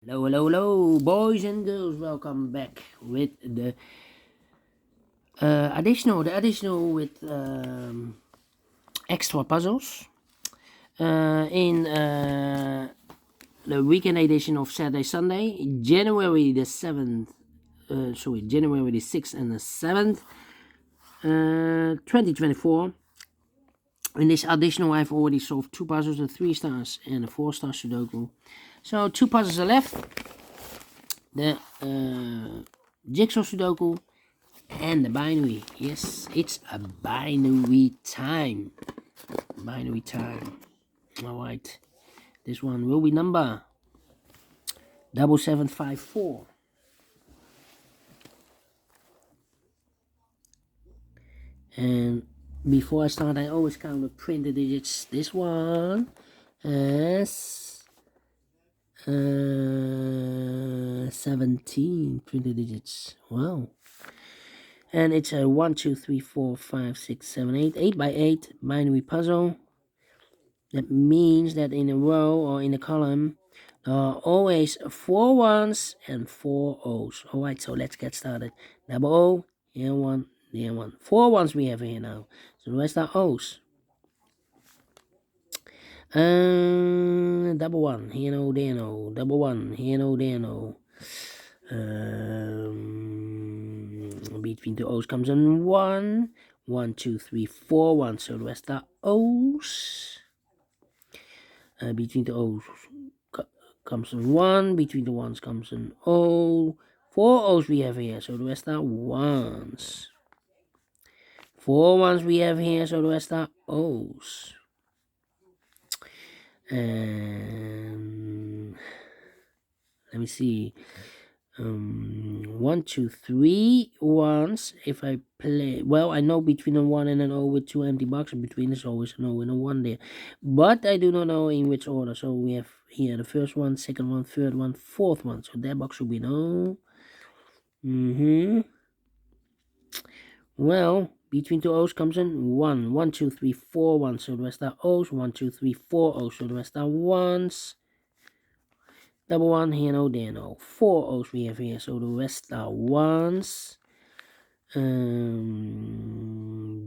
Hello, boys and girls. Welcome back with the additional with extra puzzles in the weekend edition of Saturday Sunday, January the 7th. January the 6th and the 7th, 2024. In this additional, I've already solved 2 puzzles, a 3 stars and a 4-star Sudoku. So 2 puzzles are left. The Jigsaw Sudoku and the binary. Yes, it's a binary time. Alright. This one will be number 7754. And before I start, I always count the printed digits. This one has 17 printed digits. Wow. And it's a 1, 2, 3, 4, 5, 6, 7, 8, 8 by 8 binary puzzle. That means that in a row or in a column, there are always 4 ones and 4 O's. Alright, so let's get started. Double O, here 1, there 1. 4 ones we have here now. So the rest are O's. Double 1, here no, there no. Double 1, here no, there no. Between the O's comes in 1. 1, 2, 3, 4 1. So the rest are O's. Between the O's comes in 1. Between the 1s comes in O. 4 O's we have here. So the rest are 1s. 4 1s we have here. So the rest are O's. And let me see. 1, 2, 3 1s. If I play, well, I know between a 1 and an O with 2 empty boxes between, there's always an O and a 1 there, but I do not know in which order. So we have here the first one, second one, third one, fourth one. So that box should be an O. Well, between 2 O's comes in 1. 1, 2, 3, 4 1. So the rest are O's. 1, 2, 3, 4 O's. So the rest are 1s. Double 1, here no, there no. 4 O's we have here, so the rest are 1s.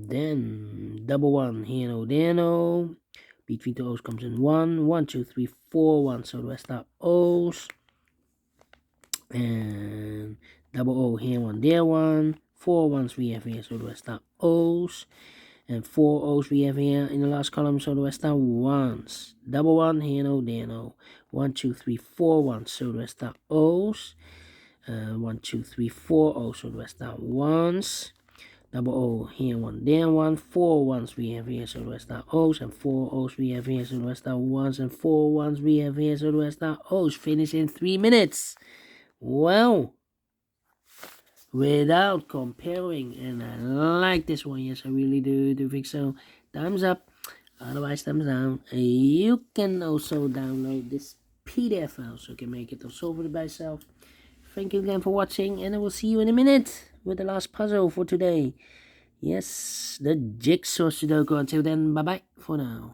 Then double 1, here no, there no. Between the O's comes in 1. 1, 2, 3, 4 1, so the rest are O's. And double O, here 1, there 1. 4 1s we have here, so the rest are O's. And 4 O's we have here in the last column, so the rest are 1s. Double 1, here no, there no. 1, 2, 3, 4 1s, so the rest are O's. 1, 2, 3, 4 O's, so the rest are 1s. Double O, here 1, there 1. 4 1s we have here, so the rest are O's. And 4 O's we have here, so the rest are 1s. And 4 1s we have here, so the rest are O's. Finish in 3 minutes. Well, without comparing, and I like this one. Yes, I really do think so. Thumbs up, otherwise thumbs down. You can also download this PDF file so you can make it or solve it by yourself. Thank you again for watching, and I will see you in a minute with the last puzzle for today. Yes, the Jigsaw Sudoku. Until then, bye bye for now.